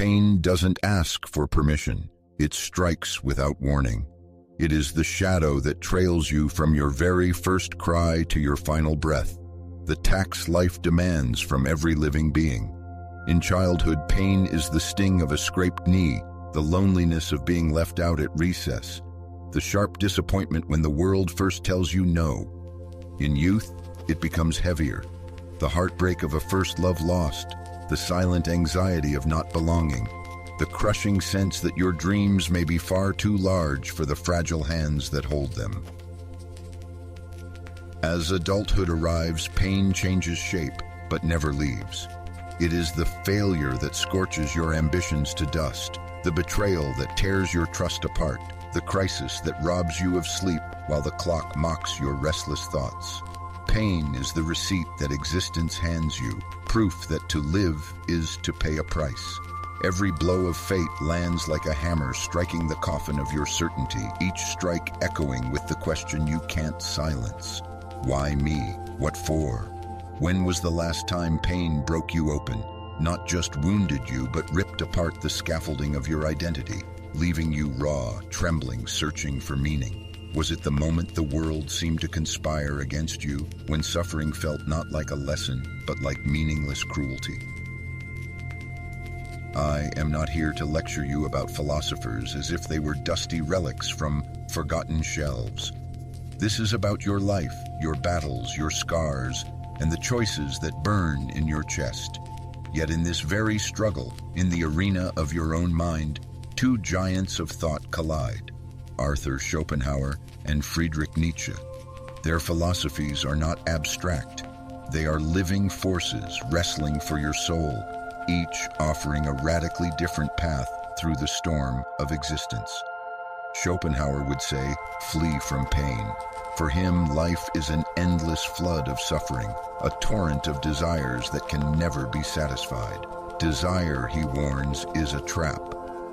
Pain doesn't ask for permission. It strikes without warning. It is the shadow that trails you from your very first cry to your final breath, the tax life demands from every living being. In childhood, pain is the sting of a scraped knee, the loneliness of being left out at recess, the sharp disappointment when the world first tells you no. In youth, it becomes heavier, the heartbreak of a first love lost, the silent anxiety of not belonging, the crushing sense that your dreams may be far too large for the fragile hands that hold them. As adulthood arrives, pain changes shape, but never leaves. It is the failure that scorches your ambitions to dust, the betrayal that tears your trust apart, the crisis that robs you of sleep while the clock mocks your restless thoughts. Pain is the receipt that existence hands you, proof that to live is to pay a price. Every blow of fate lands like a hammer striking the coffin of your certainty, each strike echoing with the question you can't silence. Why me? What for? When was the last time pain broke you open, not just wounded you, but ripped apart the scaffolding of your identity, leaving you raw, trembling, searching for meaning? Was it the moment the world seemed to conspire against you, when suffering felt not like a lesson, but like meaningless cruelty? I am not here to lecture you about philosophers as if they were dusty relics from forgotten shelves. This is about your life, your battles, your scars, and the choices that burn in your chest. Yet in this very struggle, in the arena of your own mind, two giants of thought collide: Arthur Schopenhauer and Friedrich Nietzsche. Their philosophies are not abstract. They are living forces wrestling for your soul, each offering a radically different path through the storm of existence. Schopenhauer would say, flee from pain. For him, life is an endless flood of suffering, a torrent of desires that can never be satisfied. Desire, he warns, is a trap.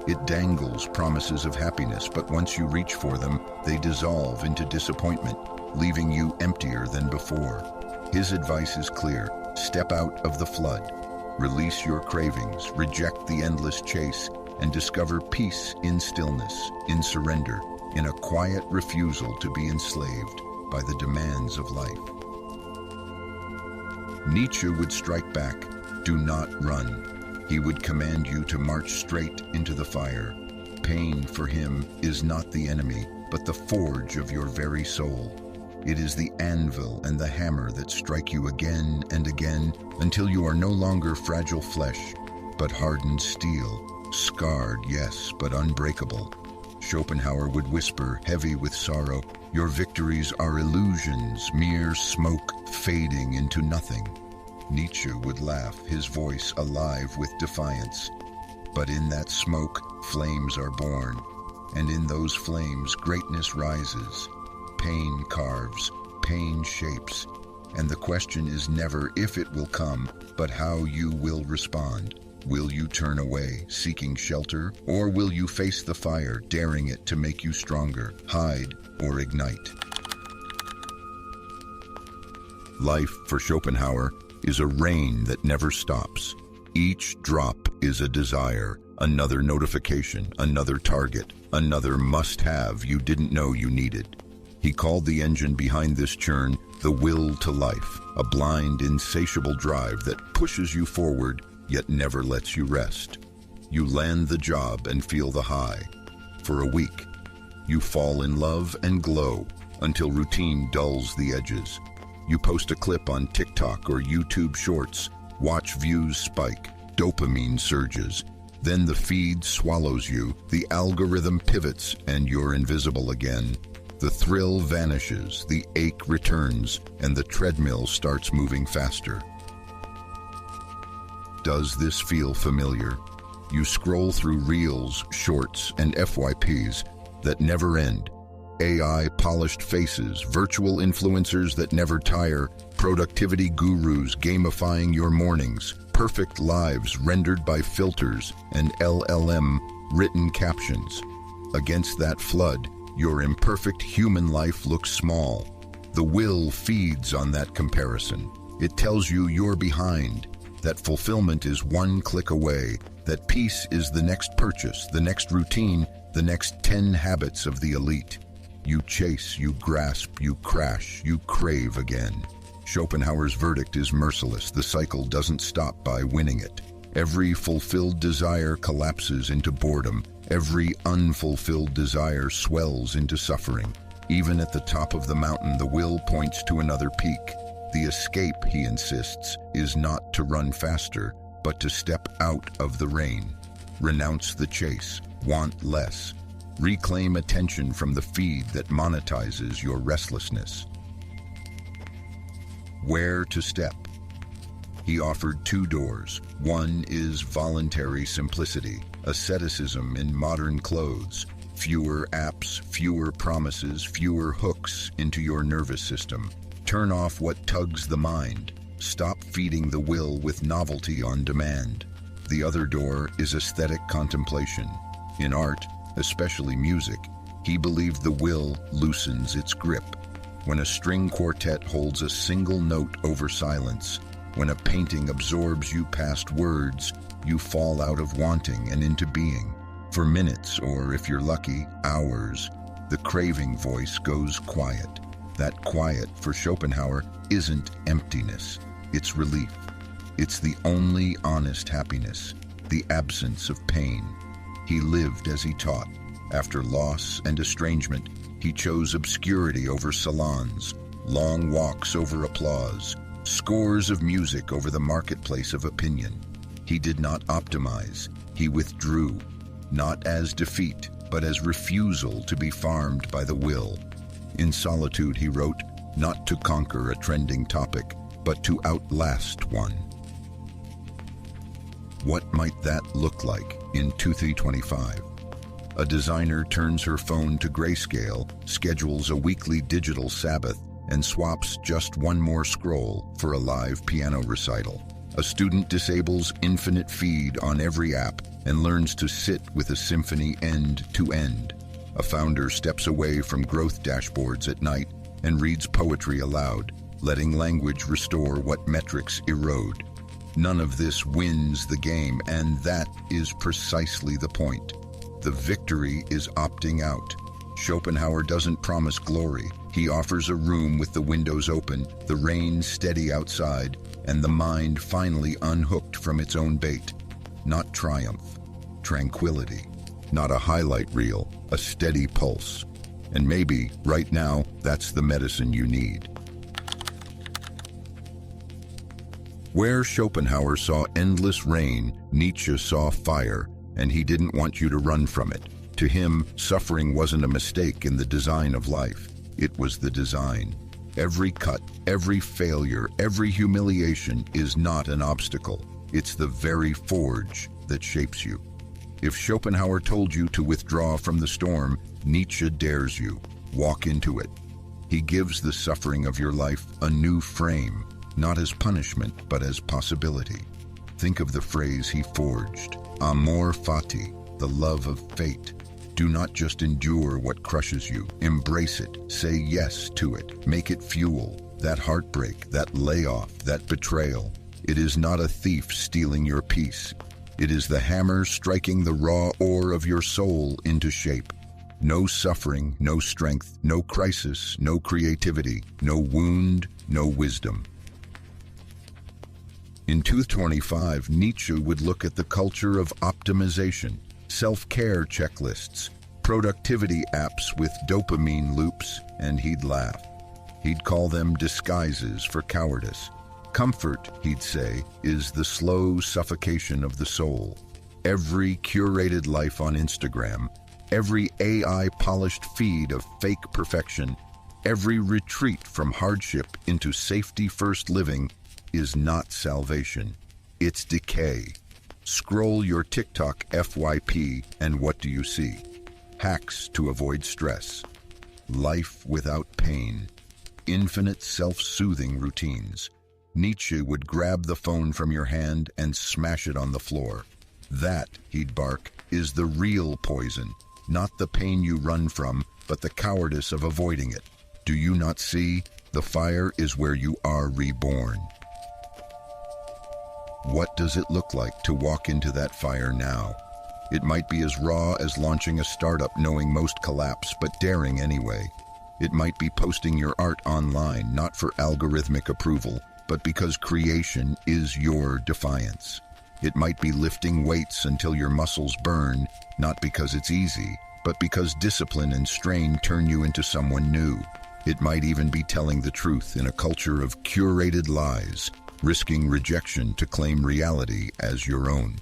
It dangles promises of happiness, but once you reach for them, they dissolve into disappointment, leaving you emptier than before. His advice is clear: step out of the flood. Release your cravings, reject the endless chase, and discover peace in stillness, in surrender, in a quiet refusal to be enslaved by the demands of life. Nietzsche would strike back, do not run. He would command you to march straight into the fire. Pain, for him, is not the enemy, but the forge of your very soul. It is the anvil and the hammer that strike you again and again until you are no longer fragile flesh, but hardened steel, scarred, yes, but unbreakable. Schopenhauer would whisper, heavy with sorrow, your victories are illusions, mere smoke fading into nothing. Nietzsche would laugh, his voice alive with defiance. But in that smoke, flames are born, and in those flames, greatness rises. Pain carves, pain shapes, and the question is never if it will come, but how you will respond. Will you turn away, seeking shelter, or will you face the fire, daring it to make you stronger, hide or ignite? Life, for Schopenhauer, is a rain that never stops. Each drop is a desire, another notification, another target, another must-have you didn't know you needed. He called the engine behind this churn the will to life, a blind, insatiable drive that pushes you forward yet never lets you rest. You land the job and feel the high. For a week, you fall in love and glow until routine dulls the edges. You post a clip on TikTok or YouTube Shorts, watch views spike, dopamine surges. Then the feed swallows you, the algorithm pivots, and you're invisible again. The thrill vanishes, the ache returns, and the treadmill starts moving faster. Does this feel familiar? You scroll through Reels, Shorts, and FYPs that never end. AI-polished faces, virtual influencers that never tire, productivity gurus gamifying your mornings, perfect lives rendered by filters, and LLM-written captions. Against that flood, your imperfect human life looks small. The will feeds on that comparison. It tells you you're behind, that fulfillment is one click away, that peace is the next purchase, the next routine, the next 10 habits of the elite. You chase, you grasp, you crash, you crave again. Schopenhauer's verdict is merciless. The cycle doesn't stop by winning it. Every fulfilled desire collapses into boredom. Every unfulfilled desire swells into suffering. Even at the top of the mountain, the will points to another peak. The escape, he insists, is not to run faster, but to step out of the rain. Renounce the chase. Want less. Reclaim attention from the feed that monetizes your restlessness. Where to step? He offered 2 doors. One is voluntary simplicity, asceticism in modern clothes. Fewer apps, fewer promises, fewer hooks into your nervous system. Turn off what tugs the mind. Stop feeding the will with novelty on demand. The other door is aesthetic contemplation. In art, especially music, he believed the will loosens its grip. When a string quartet holds a single note over silence, when a painting absorbs you past words, you fall out of wanting and into being. For minutes, or if you're lucky, hours, the craving voice goes quiet. That quiet, for Schopenhauer, isn't emptiness, it's relief. It's the only honest happiness, the absence of pain. He lived as he taught. After loss and estrangement, he chose obscurity over salons, long walks over applause, scores of music over the marketplace of opinion. He did not optimize, he withdrew, not as defeat, but as refusal to be farmed by the will. In solitude, he wrote, not to conquer a trending topic, but to outlast one. What might that look like in 2325? A designer turns her phone to grayscale, schedules a weekly digital Sabbath, and swaps just one more scroll for a live piano recital. A student disables infinite feed on every app and learns to sit with a symphony end to end. A founder steps away from growth dashboards at night and reads poetry aloud, letting language restore what metrics erode. None of this wins the game, and that is precisely the point. The victory is opting out. Schopenhauer doesn't promise glory. He offers a room with the windows open, the rain steady outside, and the mind finally unhooked from its own bait. Not triumph, tranquility. Not a highlight reel, a steady pulse. And maybe, right now, that's the medicine you need. Where Schopenhauer saw endless rain, Nietzsche saw fire, and he didn't want you to run from it. To him, suffering wasn't a mistake in the design of life. It was the design. Every cut, every failure, every humiliation is not an obstacle. It's the very forge that shapes you. If Schopenhauer told you to withdraw from the storm, Nietzsche dares you. Walk into it. He gives the suffering of your life a new frame, not as punishment, but as possibility. Think of the phrase he forged, amor fati, the love of fate. Do not just endure what crushes you. Embrace it. Say yes to it. Make it fuel. That heartbreak, that layoff, that betrayal. It is not a thief stealing your peace. It is the hammer striking the raw ore of your soul into shape. No suffering, no strength, no crisis, no creativity, no wound, no wisdom. In 225, Nietzsche would look at the culture of optimization, self-care checklists, productivity apps with dopamine loops, and he'd laugh. He'd call them disguises for cowardice. Comfort, he'd say, is the slow suffocation of the soul. Every curated life on Instagram, every AI-polished feed of fake perfection, every retreat from hardship into safety-first living is not salvation. It's decay. Scroll your TikTok FYP, and what do you see? Hacks to avoid stress. Life without pain. Infinite self-soothing routines. Nietzsche would grab the phone from your hand and smash it on the floor. That, he'd bark, is the real poison. Not the pain you run from, but the cowardice of avoiding it. Do you not see? The fire is where you are reborn. What does it look like to walk into that fire now? It might be as raw as launching a startup knowing most collapse, but daring anyway. It might be posting your art online, not for algorithmic approval, but because creation is your defiance. It might be lifting weights until your muscles burn, not because it's easy, but because discipline and strain turn you into someone new. It might even be telling the truth in a culture of curated lies, risking rejection to claim reality as your own.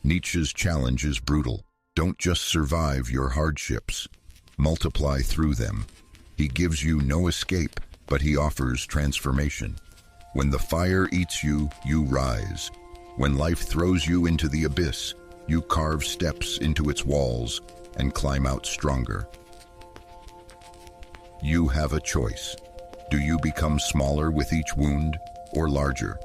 Nietzsche's challenge is brutal. Don't just survive your hardships. Multiply through them. He gives you no escape, but he offers transformation. When the fire eats you, you rise. When life throws you into the abyss, you carve steps into its walls and climb out stronger. You have a choice. Do you become smaller with each wound, or larger?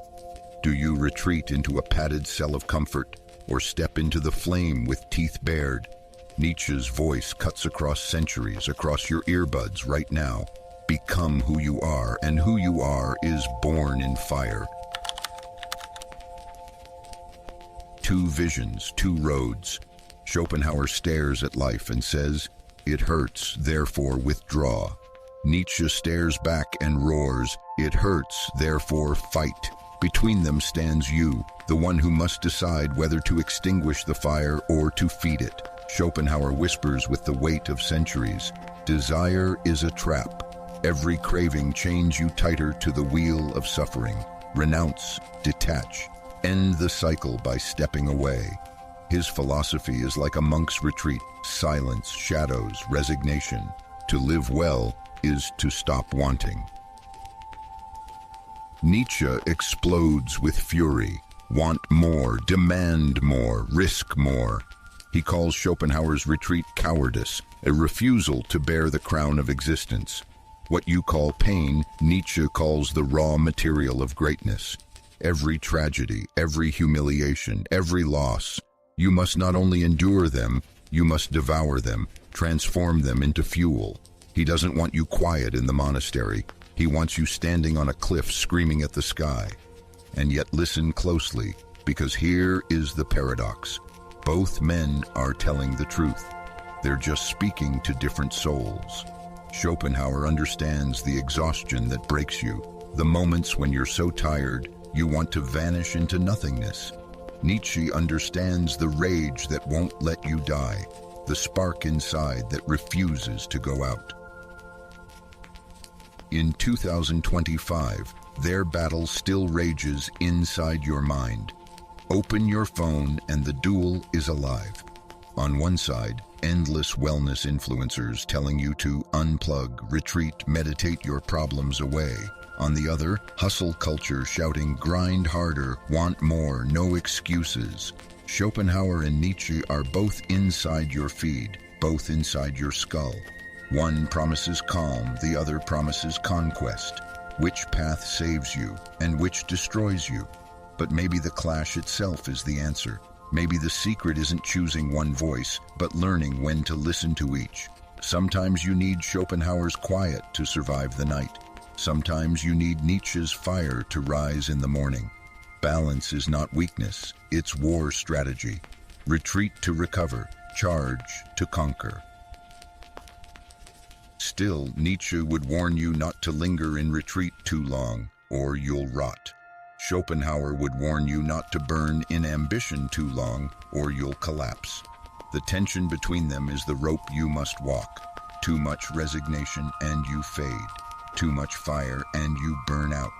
Do you retreat into a padded cell of comfort, or step into the flame with teeth bared? Nietzsche's voice cuts across centuries, across your earbuds right now. Become who you are, and who you are is born in fire. Two visions, two roads. Schopenhauer stares at life and says, "It hurts, therefore withdraw." Nietzsche stares back and roars, "It hurts, therefore fight." Between them stands you, the one who must decide whether to extinguish the fire or to feed it. Schopenhauer whispers with the weight of centuries, "Desire is a trap. Every craving chains you tighter to the wheel of suffering. Renounce, detach, end the cycle by stepping away." His philosophy is like a monk's retreat: silence, shadows, resignation. To live well is to stop wanting. Nietzsche explodes with fury. Want more, demand more, risk more. He calls Schopenhauer's retreat cowardice, a refusal to bear the crown of existence. What you call pain, Nietzsche calls the raw material of greatness. Every tragedy, every humiliation, every loss, you must not only endure them, you must devour them, transform them into fuel. He doesn't want you quiet in the monastery. He wants you standing on a cliff screaming at the sky. And yet listen closely, because here is the paradox. Both men are telling the truth. They're just speaking to different souls. Schopenhauer understands the exhaustion that breaks you, the moments when you're so tired you want to vanish into nothingness. Nietzsche understands the rage that won't let you die, the spark inside that refuses to go out. In 2025, their battle still rages inside your mind. Open your phone and the duel is alive. On one side, endless wellness influencers telling you to unplug, retreat, meditate your problems away. On the other, hustle culture shouting, grind harder, want more, no excuses. Schopenhauer and Nietzsche are both inside your feed, both inside your skull. One promises calm, the other promises conquest. Which path saves you and which destroys you? But maybe the clash itself is the answer. Maybe the secret isn't choosing one voice, but learning when to listen to each. Sometimes you need Schopenhauer's quiet to survive the night. Sometimes you need Nietzsche's fire to rise in the morning. Balance is not weakness, it's war strategy. Retreat to recover, charge to conquer. Still, Nietzsche would warn you not to linger in retreat too long, or you'll rot. Schopenhauer would warn you not to burn in ambition too long, or you'll collapse. The tension between them is the rope you must walk. Too much resignation and you fade. Too much fire and you burn out.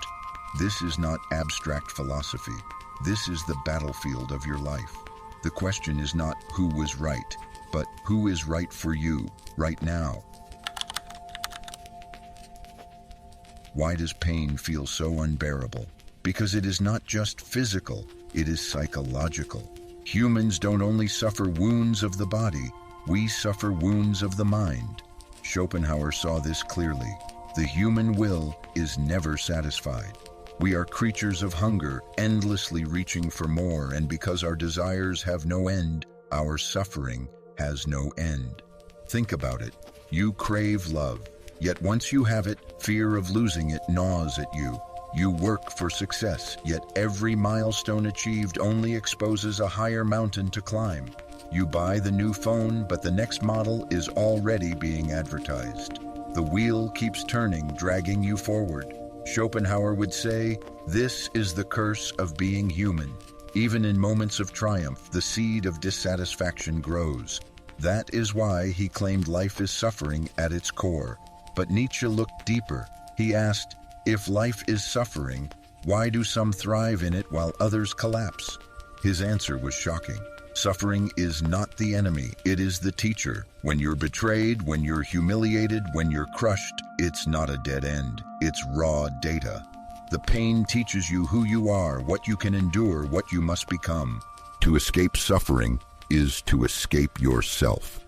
This is not abstract philosophy. This is the battlefield of your life. The question is not who was right, but who is right for you right now. Why does pain feel so unbearable? Because it is not just physical, it is psychological. Humans don't only suffer wounds of the body, we suffer wounds of the mind. Schopenhauer saw this clearly. The human will is never satisfied. We are creatures of hunger, endlessly reaching for more, and because our desires have no end, our suffering has no end. Think about it. You crave love. Yet once you have it, fear of losing it gnaws at you. You work for success, yet every milestone achieved only exposes a higher mountain to climb. You buy the new phone, but the next model is already being advertised. The wheel keeps turning, dragging you forward. Schopenhauer would say, "This is the curse of being human." Even in moments of triumph, the seed of dissatisfaction grows. That is why he claimed life is suffering at its core. But Nietzsche looked deeper. He asked, if life is suffering, why do some thrive in it while others collapse? His answer was shocking. Suffering is not the enemy, it is the teacher. When you're betrayed, when you're humiliated, when you're crushed, it's not a dead end, it's raw data. The pain teaches you who you are, what you can endure, what you must become. To escape suffering is to escape yourself.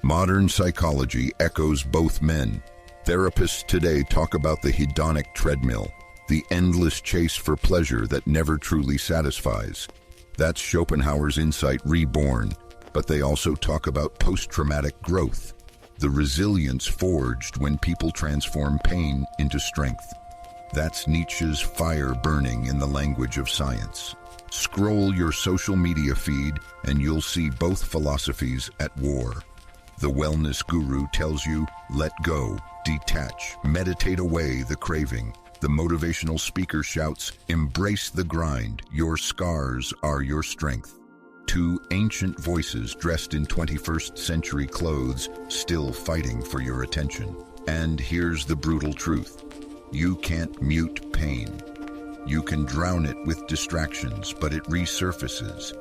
Modern psychology echoes both men. Therapists today talk about the hedonic treadmill, the endless chase for pleasure that never truly satisfies. That's Schopenhauer's insight reborn, but they also talk about post-traumatic growth, the resilience forged when people transform pain into strength. That's Nietzsche's fire burning in the language of science. Scroll your social media feed and you'll see both philosophies at war. The wellness guru tells you, let go, detach, meditate away the craving. The motivational speaker shouts, embrace the grind, your scars are your strength. Two ancient voices dressed in 21st century clothes, still fighting for your attention. And here's the brutal truth. You can't mute pain. You can drown it with distractions, but it resurfaces.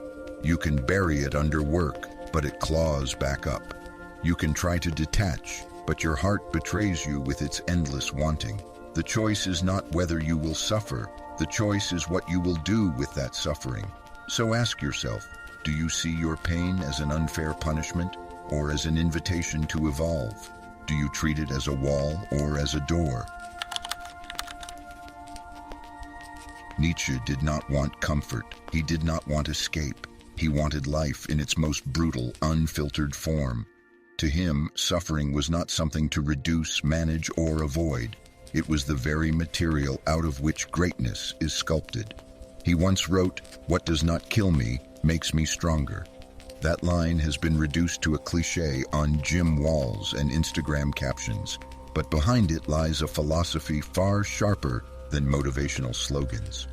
You can bury it under work, but it claws back up. You can try to detach, but your heart betrays you with its endless wanting. The choice is not whether you will suffer, the choice is what you will do with that suffering. So ask yourself, do you see your pain as an unfair punishment or as an invitation to evolve? Do you treat it as a wall or as a door? Nietzsche did not want comfort. He did not want escape. He wanted life in its most brutal, unfiltered form. To him, suffering was not something to reduce, manage, or avoid. It was the very material out of which greatness is sculpted. He once wrote, "What does not kill me makes me stronger." That line has been reduced to a cliché on gym walls and Instagram captions, but behind it lies a philosophy far sharper than motivational slogans.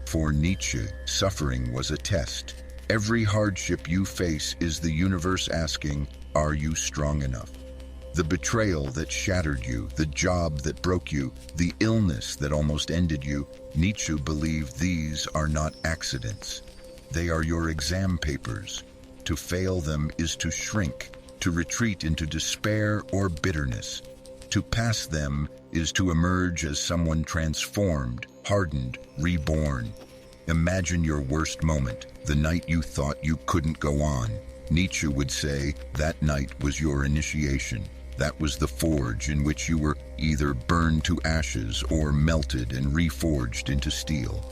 For Nietzsche, suffering was a test. Every hardship you face is the universe asking, are you strong enough? The betrayal that shattered you, the job that broke you, the illness that almost ended you, Nietzsche believed these are not accidents. They are your exam papers. To fail them is to shrink, to retreat into despair or bitterness. To pass them is to emerge as someone transformed, hardened, reborn. Imagine your worst moment, the night you thought you couldn't go on. Nietzsche would say that night was your initiation. That was the forge in which you were either burned to ashes or melted and reforged into steel.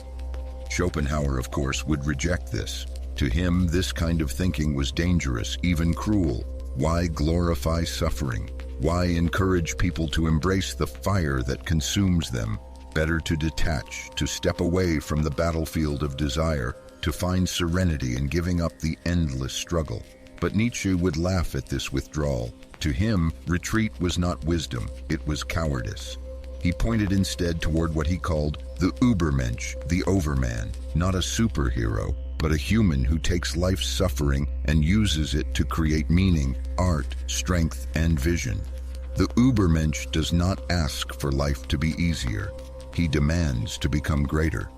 Schopenhauer, of course, would reject this. To him, this kind of thinking was dangerous, even cruel. Why glorify suffering? Why encourage people to embrace the fire that consumes them? Better to detach, to step away from the battlefield of desire, to find serenity in giving up the endless struggle. But Nietzsche would laugh at this withdrawal. To him, retreat was not wisdom, it was cowardice. He pointed instead toward what he called the Übermensch, the overman, not a superhero, but a human who takes life's suffering and uses it to create meaning, art, strength, and vision. The Übermensch does not ask for life to be easier. He demands to become greater.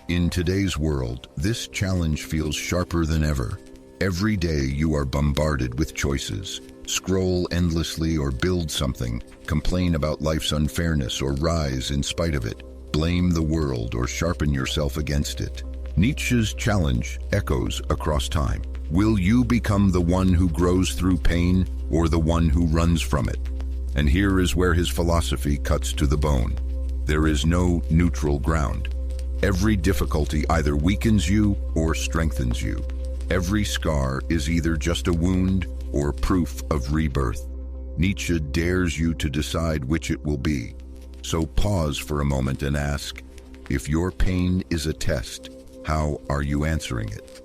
In today's world, this challenge feels sharper than ever. Every day you are bombarded with choices. Scroll endlessly or build something, complain about life's unfairness or rise in spite of it, blame the world or sharpen yourself against it. Nietzsche's challenge echoes across time. Will you become the one who grows through pain or the one who runs from it? And here is where his philosophy cuts to the bone. There is no neutral ground. Every difficulty either weakens you or strengthens you. Every scar is either just a wound or proof of rebirth. Nietzsche dares you to decide which it will be. So pause for a moment and ask, if your pain is a test, how are you answering it?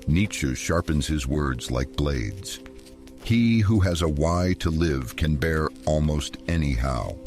Nietzsche sharpens his words like blades. He who has a why to live can bear almost any how.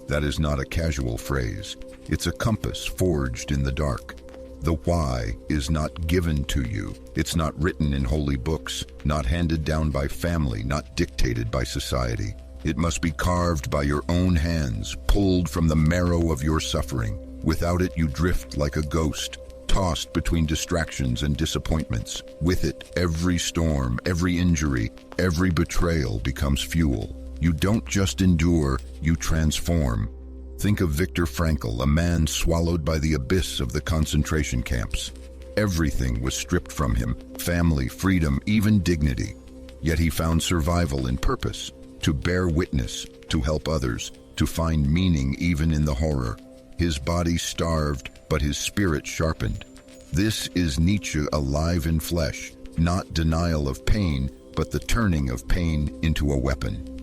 That is not a casual phrase. It's a compass forged in the dark. The why is not given to you. It's not written in holy books, not handed down by family, not dictated by society. It must be carved by your own hands, pulled from the marrow of your suffering. Without it, you drift like a ghost, tossed between distractions and disappointments. With it, every storm, every injury, every betrayal becomes fuel. You don't just endure, you transform. Think of Viktor Frankl, a man swallowed by the abyss of the concentration camps. Everything was stripped from him, family, freedom, even dignity. Yet he found survival in purpose, to bear witness, to help others, to find meaning even in the horror. His body starved, but his spirit sharpened. This is Nietzsche alive in flesh, not denial of pain, but the turning of pain into a weapon.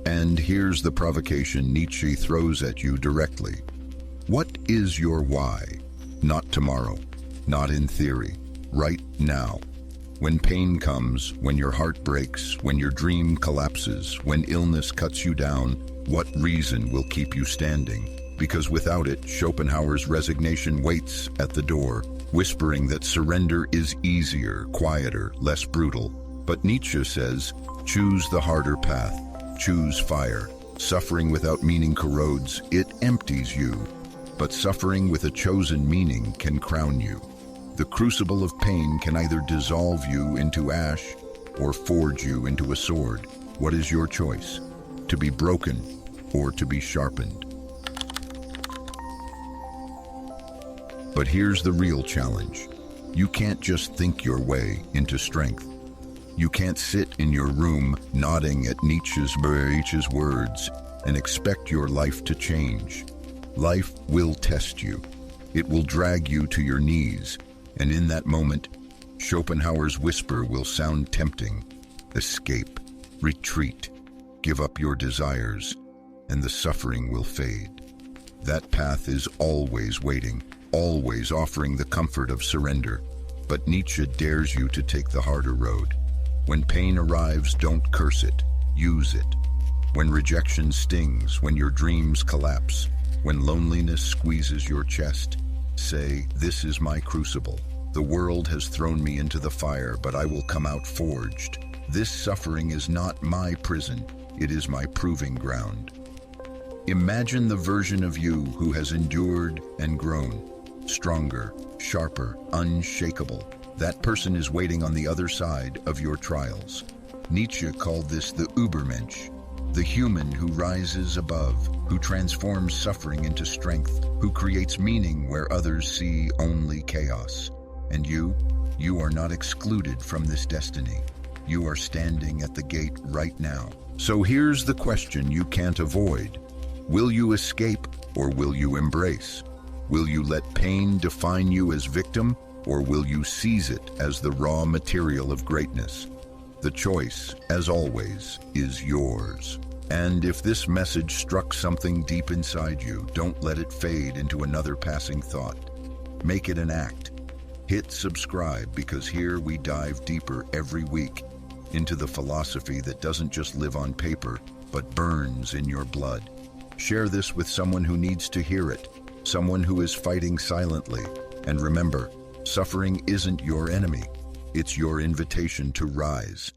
And here's the provocation Nietzsche throws at you directly. What is your why? Not tomorrow, not in theory, right now. When pain comes, when your heart breaks, when your dream collapses, when illness cuts you down, what reason will keep you standing? Because without it, Schopenhauer's resignation waits at the door, whispering that surrender is easier, quieter, less brutal. But Nietzsche says, choose the harder path, choose fire. Suffering without meaning corrodes, it empties you. But suffering with a chosen meaning can crown you. The crucible of pain can either dissolve you into ash or forge you into a sword. What is your choice? To be broken or to be sharpened? But here's the real challenge. You can't just think your way into strength. You can't sit in your room nodding at Nietzsche's words and expect your life to change. Life will test you. It will drag you to your knees, and in that moment, Schopenhauer's whisper will sound tempting. Escape, retreat, give up your desires, and the suffering will fade. That path is always waiting, always offering the comfort of surrender. But Nietzsche dares you to take the harder road. When pain arrives, don't curse it, use it. When rejection stings, when your dreams collapse, when loneliness squeezes your chest, say, this is my crucible. The world has thrown me into the fire, but I will come out forged. This suffering is not my prison, it is my proving ground. Imagine the version of you who has endured and grown. Stronger, sharper, unshakable. That person is waiting on the other side of your trials. Nietzsche called this the Übermensch, the human who rises above, who transforms suffering into strength, who creates meaning where others see only chaos. And you are not excluded from this destiny. You are standing at the gate right now. So here's the question you can't avoid. Will you escape or will you embrace? Will you let pain define you as victim, or will you seize it as the raw material of greatness? The choice, as always, is yours. And if this message struck something deep inside you, don't let it fade into another passing thought. Make it an act. Hit subscribe, because here we dive deeper every week into the philosophy that doesn't just live on paper, but burns in your blood. Share this with someone who needs to hear it, someone who is fighting silently. And remember, suffering isn't your enemy. It's your invitation to rise.